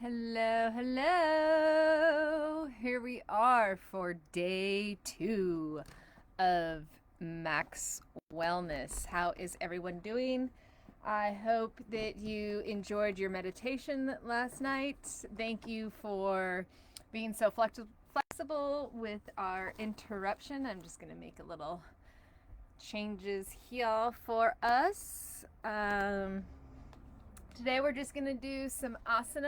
Hello, hello. Here we are for day 2 of Max Wellness. How is everyone doing? I hope that you enjoyed your meditation last night. Thank you for being so flexible with our interruption. I'm just going to make a little changes here for us. Today we're just going to do some awesome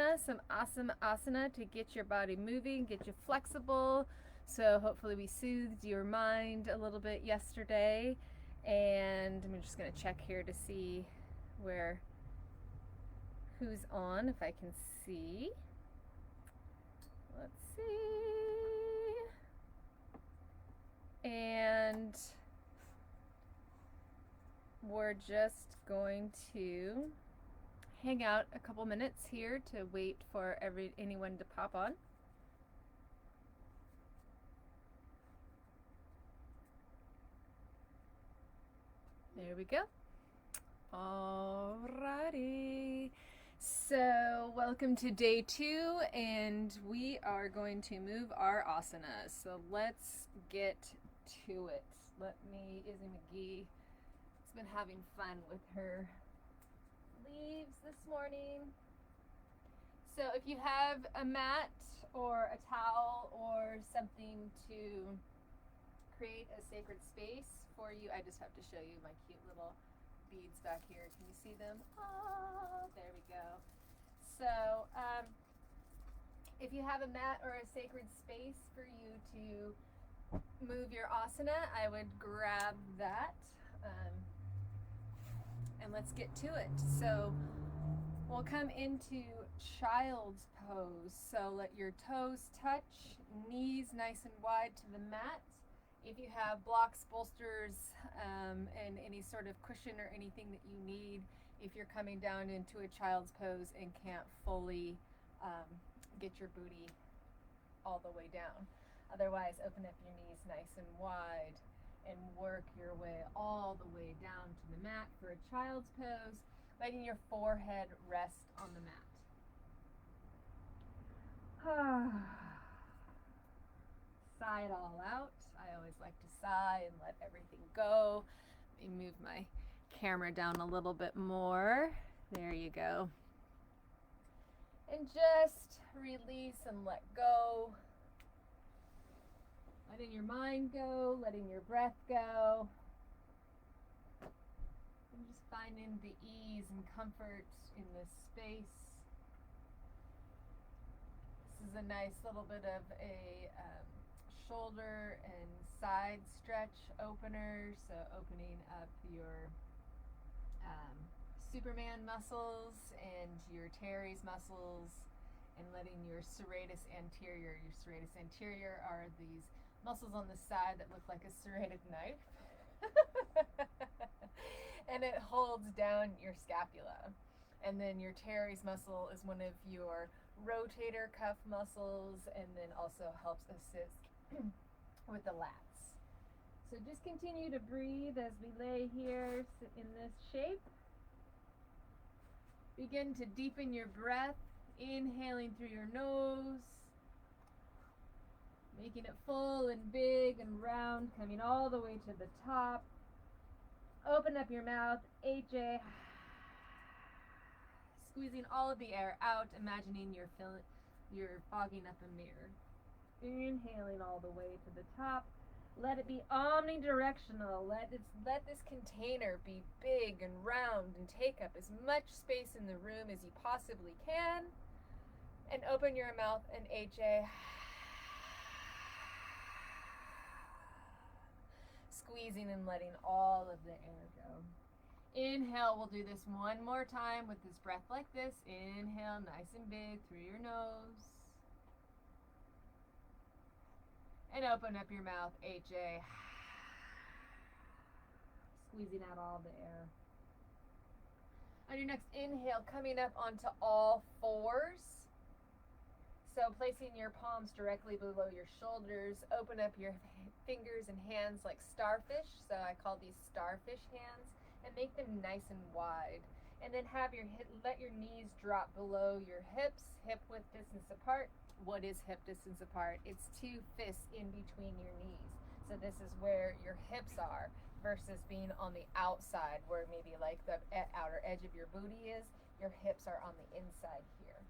asana to get your body moving, get you flexible. So hopefully we soothed your mind a little bit yesterday. And I'm just going to check here to see who's on, if I can see. Let's see. And we're just going to hang out a couple minutes here to wait for anyone to pop on. There we go. Alrighty. So welcome to day 2, and we are going to move our asanas. So let's get to it. Izzy McGee has been having fun with her leaves this morning. So if you have a mat or a towel or something to create a sacred space for you, I just have to show you my cute little beads back here. Can you see them? Oh, there we go. So if you have a mat or a sacred space for you to move your asana, I would grab that. And let's get to it. So we'll come into child's pose. So let your toes touch, knees nice and wide to the mat. If you have blocks, bolsters, and any sort of cushion or anything that you need, if you're coming down into a child's pose and can't fully get your booty all the way down. Otherwise, open up your knees nice and wide and work your way all the way down to the mat for a child's pose, letting your forehead rest on the mat. Sigh it all out. I always like to sigh and let everything go. Let me move my camera down a little bit more. There you go. And just release and let go. Letting your mind go, letting your breath go. And just finding the ease and comfort in this space. This is a nice little bit of a shoulder and side stretch opener. So opening up your Superman muscles and your teres muscles and letting your serratus anterior. Your serratus anterior are these muscles on the side that look like a serrated knife. And it holds down your scapula. And then your teres muscle is one of your rotator cuff muscles and then also helps assist with the lats. So just continue to breathe as we lay here in this shape. Begin to deepen your breath, inhaling through your nose, making it full and big and round, coming all the way to the top. Open up your mouth, HA, squeezing all of the air out, imagining you're fogging up a mirror. Inhaling all the way to the top. Let it be omnidirectional. Let this container be big and round and take up as much space in the room as you possibly can. And open your mouth and HA. Squeezing and letting all of the air go. Inhale, we'll do this one more time with this breath like this. Inhale, nice and big through your nose. And open up your mouth, HA. Squeezing out all the air. On your next inhale, coming up onto all fours. So placing your palms directly below your shoulders. Open up your fingers and hands like starfish. So I call these starfish hands. And make them nice and wide. And then let your knees drop below your hips, hip width distance apart. What is hip distance apart? It's 2 fists in between your knees. So this is where your hips are versus being on the outside where maybe like the outer edge of your booty is. Your hips are on the inside here.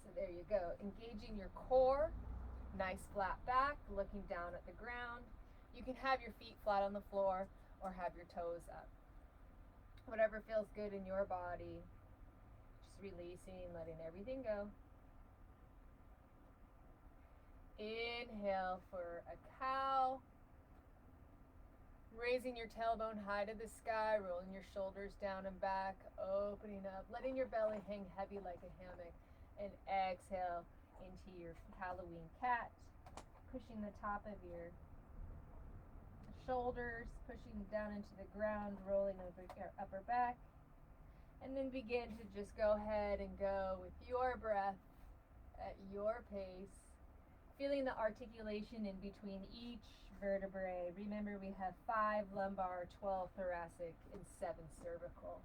So there you go. Engaging your core, nice flat back, looking down at the ground. You can have your feet flat on the floor or have your toes up. Whatever feels good in your body. Just releasing, letting everything go. Inhale for a cow. Raising your tailbone high to the sky, rolling your shoulders down and back, opening up, letting your belly hang heavy like a hammock. And exhale into your Halloween cat, pushing the top of your shoulders, pushing down into the ground, rolling over your upper back. And then begin to just go ahead and go with your breath at your pace, feeling the articulation in between each vertebrae. Remember, we have 5 lumbar, 12 thoracic, and 7 cervical.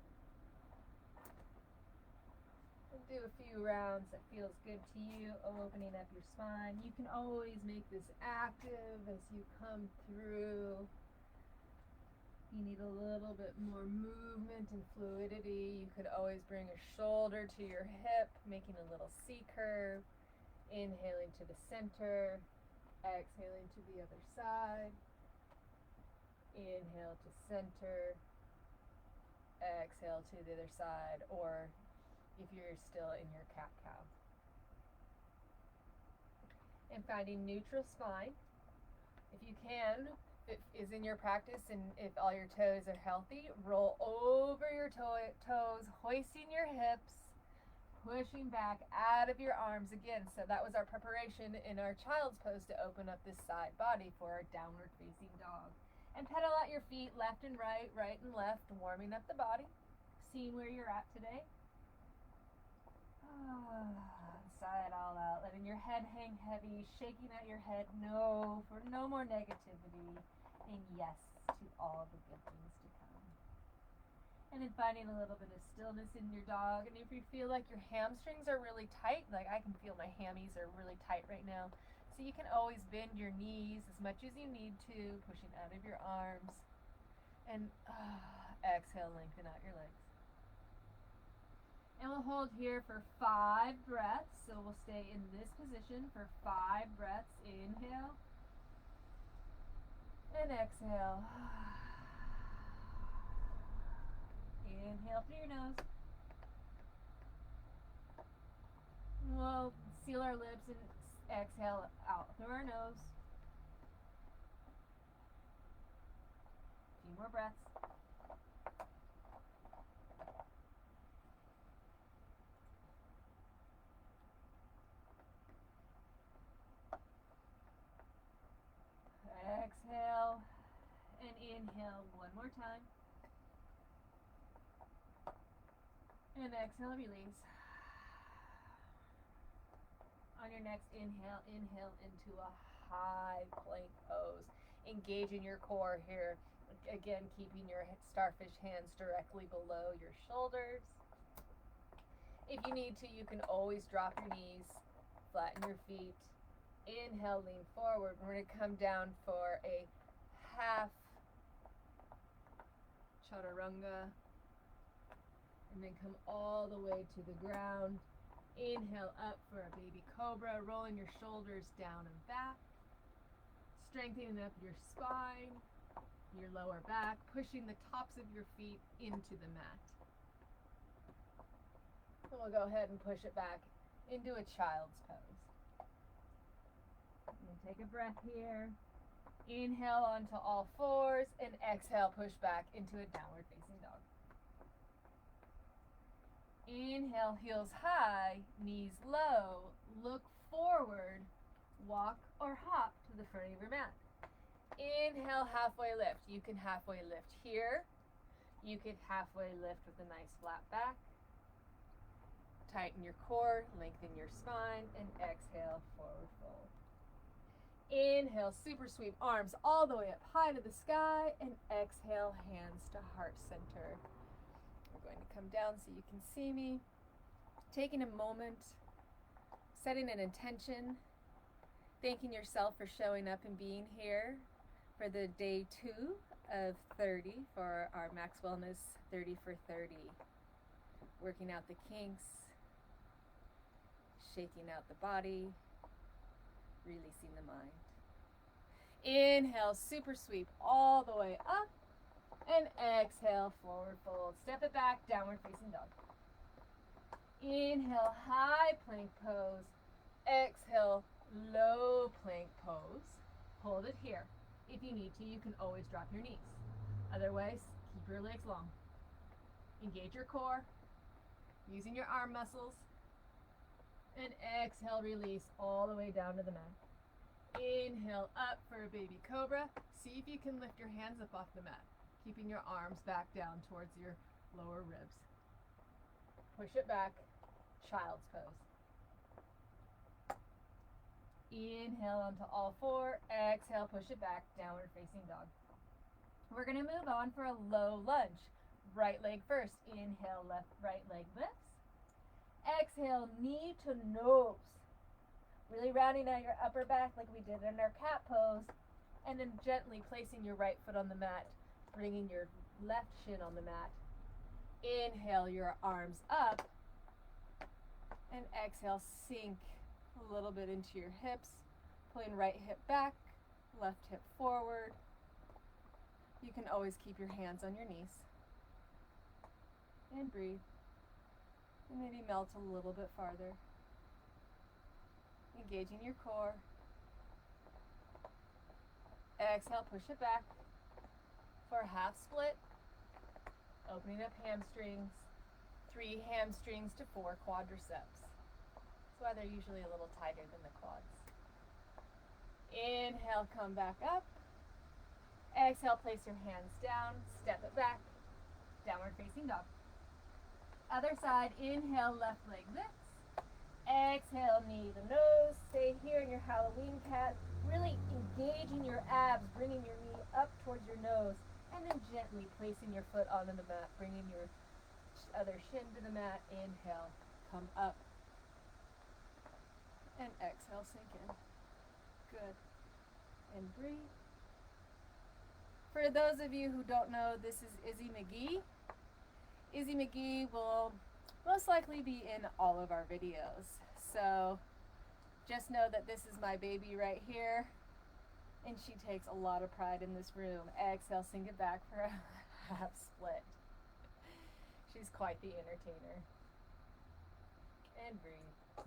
And do a few rounds that feels good to you, opening up your spine. You can always make this active as you come through. You need a little bit more movement and fluidity. You could always bring a shoulder to your hip, making a little C curve. Inhaling to the center, exhaling to the other side. Inhale to center, exhale to the other side, or if you're still in your cat-cow. And finding neutral spine. If you can, if it is in your practice and if all your toes are healthy, roll over your toes, hoisting your hips, pushing back out of your arms again. So that was our preparation in our child's pose to open up this side body for our downward facing dog. And pedal out your feet left and right, right and left, warming up the body, seeing where you're at today. Sigh it all out, letting your head hang heavy, shaking out your head, no, for no more negativity, and yes to all the good things to come. And then finding a little bit of stillness in your dog. And if you feel like your hamstrings are really tight, like I can feel my hammies are really tight right now, so you can always bend your knees as much as you need to, pushing out of your arms. And exhale, lengthen out your legs. And we'll hold here for 5 breaths. So we'll stay in this position for 5 breaths. Inhale and exhale. Inhale through your nose. We'll seal our lips and exhale out through our nose. A few more breaths. Exhale and inhale one more time. And exhale, release. On your next inhale, inhale into a high plank pose. Engaging your core here. Again, keeping your starfish hands directly below your shoulders. If you need to, you can always drop your knees, flatten your feet. Inhale, lean forward. We're going to come down for a half chaturanga. And then come all the way to the ground. Inhale up for a baby cobra, rolling your shoulders down and back. Strengthening up your spine, your lower back, pushing the tops of your feet into the mat. And we'll go ahead and push it back into a child's pose. And take a breath here. Inhale onto all fours and exhale, push back into a downward facing dog. Inhale, heels high, knees low, look forward, walk or hop to the front of your mat. Inhale, halfway lift. You can halfway lift here. You can halfway lift with a nice flat back. Tighten your core, lengthen your spine, and exhale, forward fold. Inhale, super sweep, arms all the way up high to the sky, and exhale, hands to heart center. going to come down so you can see me. Taking a moment, setting an intention, thanking yourself for showing up and being here for the day 2 of 30 for our Maxwellness 30 for 30. Working out the kinks, shaking out the body, releasing the mind. Inhale, super sweep all the way up, and exhale, forward fold. Step it back, downward facing dog. Inhale, high plank pose. Exhale, low plank pose. Hold it here. If you need to, you can always drop your knees. Otherwise, keep your legs long. Engage your core, using your arm muscles. And exhale, release all the way down to the mat. Inhale up for a baby cobra. See if you can lift your hands up off the mat, keeping your arms back down towards your lower ribs. Push it back, child's pose. Inhale onto all four. Exhale, push it back, downward facing dog. We're going to move on for a low lunge. Right leg first. Inhale, left, right leg lifts. Exhale, knee to nose. Really rounding out your upper back like we did in our cat pose. And then gently placing your right foot on the mat, bringing your left shin on the mat. Inhale your arms up. And exhale, sink a little bit into your hips. Pulling right hip back, left hip forward. You can always keep your hands on your knees. And breathe. And maybe melt a little bit farther. Engaging your core. Exhale, push it back for a half split. Opening up hamstrings. 3 hamstrings to 4 quadriceps. That's why they're usually a little tighter than the quads. Inhale, come back up. Exhale, place your hands down. Step it back. Downward facing dog. Other side, inhale, left leg lifts. Exhale, knee to nose. Stay here in your Halloween cat. Really engaging your abs, bringing your knee up towards your nose. And then gently placing your foot onto the mat, bringing your other shin to the mat. Inhale, come up. And exhale, sink in. Good. And breathe. For those of you who don't know, this is Izzy McGee. Izzy McGee will most likely be in all of our videos. So just know that this is my baby right here. And she takes a lot of pride in this room. Exhale, sink it back for a half split. She's quite the entertainer. And breathe.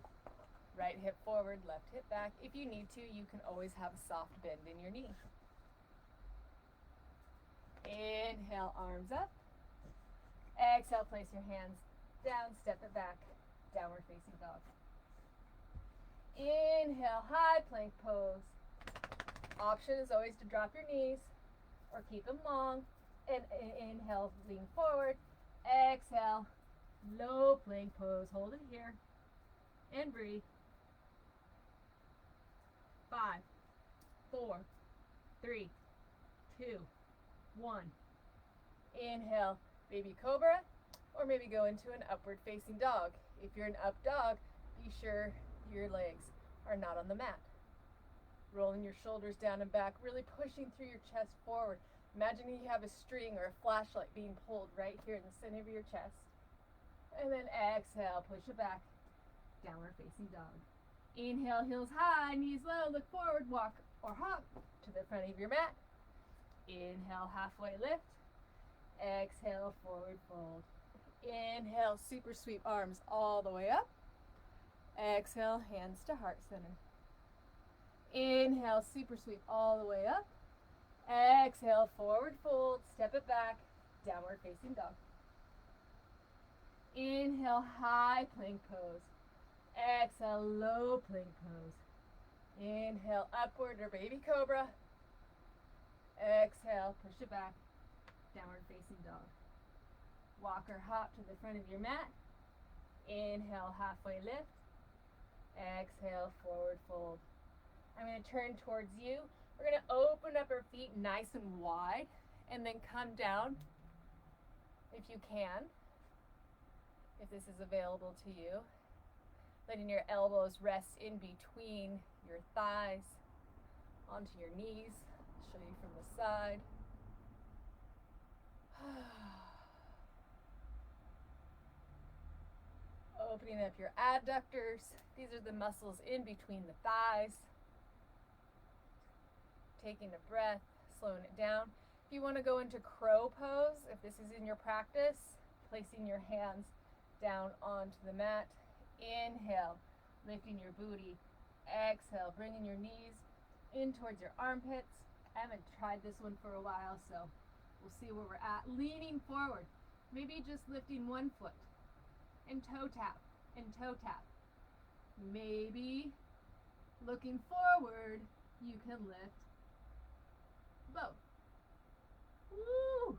Right hip forward, left hip back. If you need to, you can always have a soft bend in your knee. Inhale, arms up. Exhale, place your hands down, step it back, downward facing dog. Inhale, high plank pose. Option is always to drop your knees or keep them long. And inhale, lean forward. Exhale, low plank pose. Hold it here. And breathe. 5, 4, 3, 2, 1. Inhale, baby cobra, or maybe go into an upward facing dog. If you're an up dog, be sure your legs are not on the mat. Rolling your shoulders down and back, really pushing through your chest forward. Imagine you have a string or a flashlight being pulled right here in the center of your chest. And then exhale, push it back, downward facing dog. Inhale, heels high, knees low, look forward, walk or hop to the front of your mat. Inhale, halfway lift. Exhale, forward fold. Inhale, super sweep arms all the way up. Exhale, hands to heart center. Inhale, super sweep all the way up. Exhale, forward fold, step it back, downward facing dog. Inhale, high plank pose. Exhale, low plank pose. Inhale, upward or baby cobra. Exhale, push it back, downward facing dog. Walk or hop to the front of your mat. Inhale, halfway lift. Exhale, forward fold. I'm going to turn towards you. We're going to open up our feet nice and wide and then come down if you can. if this is available to you. Letting your elbows rest in between your thighs, onto your knees. I'll show you from the side. Opening up your adductors. These are the muscles in between the thighs. Taking a breath, slowing it down. If you want to go into crow pose, if this is in your practice, placing your hands down onto the mat. Inhale, lifting your booty. Exhale, bringing your knees in towards your armpits. I haven't tried this one for a while, so we'll see where we're at. Leaning forward, maybe just lifting one foot, and toe tap, and toe tap. Maybe looking forward, you can lift both. Woo!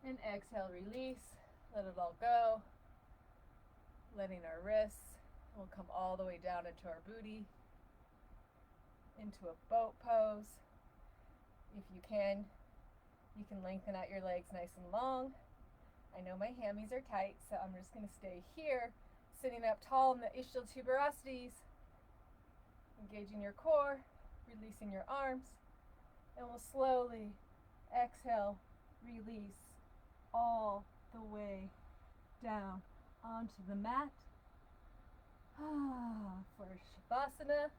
And exhale, release, let it all go. Letting our wrists, we'll come all the way down into our booty, into a boat pose. If you can lengthen out your legs nice and long. I know my hammies are tight, so I'm just going to stay here, sitting up tall in the Ischial tuberosities, engaging your core, releasing your arms, and we'll slowly exhale, release all the way down onto the mat for Shavasana.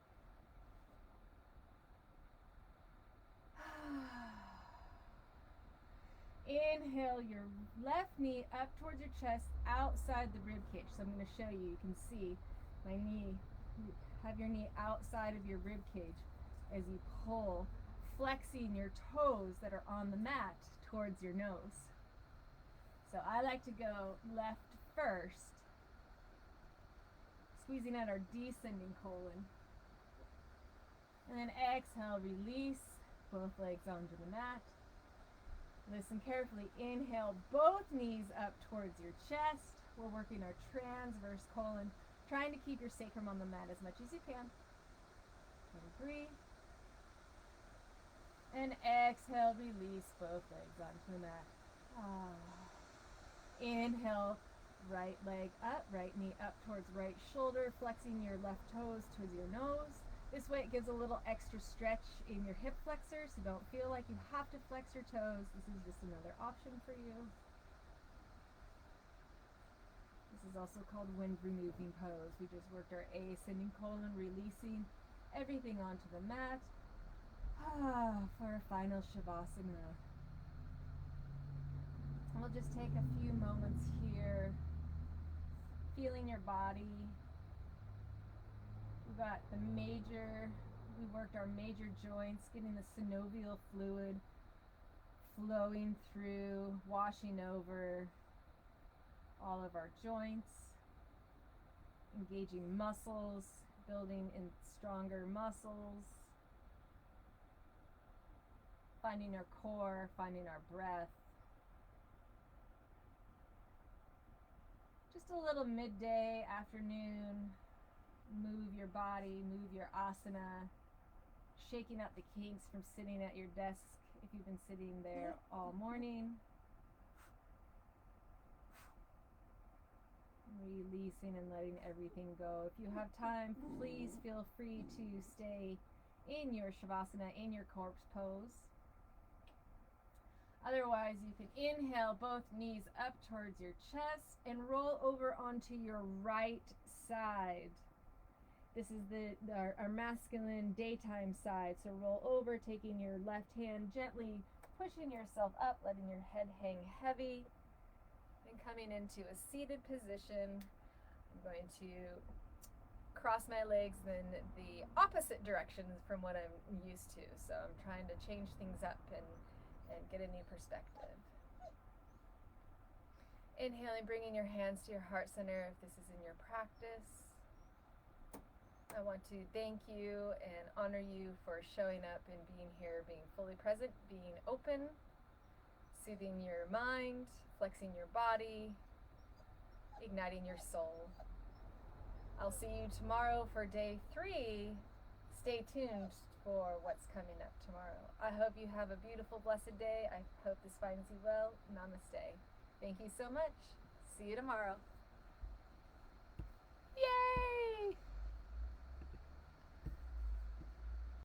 Inhale your left knee up towards your chest outside the rib cage. So I'm going to show you. You can see my knee. Have your knee outside of your rib cage as you pull, flexing your toes that are on the mat towards your nose. So I like to go left first, squeezing out our descending colon. And then exhale, release both legs onto the mat. Listen carefully. Inhale, both knees up towards your chest. We're working our transverse colon, trying to keep your sacrum on the mat as much as you can. And breathe. And exhale, release both legs onto the mat. Inhale, right leg up, right knee up towards right shoulder, flexing your left toes towards your nose. This way it gives a little extra stretch in your hip flexor, so don't feel like you have to flex your toes. This is just another option for you. This is also called wind removing pose. We just worked our ascending colon, releasing everything onto the mat for a final Shavasana. We'll just take a few moments here, feeling your body. We worked our major joints, getting the synovial fluid flowing through, washing over all of our joints, engaging muscles, building in stronger muscles, finding our core, finding our breath. Just a little midday, afternoon. Move your body, move your asana, shaking out the kinks from sitting at your desk if you've been sitting there all morning. Releasing and letting everything go. If you have time, please feel free to stay in your Shavasana, in your corpse pose. Otherwise, you can inhale both knees up towards your chest and roll over onto your right side. This is our masculine daytime side. So roll over, taking your left hand, gently pushing yourself up, letting your head hang heavy, and coming into a seated position. I'm going to cross my legs in the opposite direction from what I'm used to. So I'm trying to change things up and get a new perspective. Inhaling, bringing your hands to your heart center if this is in your practice. I want to thank you and honor you for showing up and being here, being fully present, being open, soothing your mind, flexing your body, igniting your soul. I'll see you tomorrow for day 3. Stay tuned for what's coming up tomorrow. I hope you have a beautiful, blessed day. I hope this finds you well. Namaste. Thank you so much. See you tomorrow.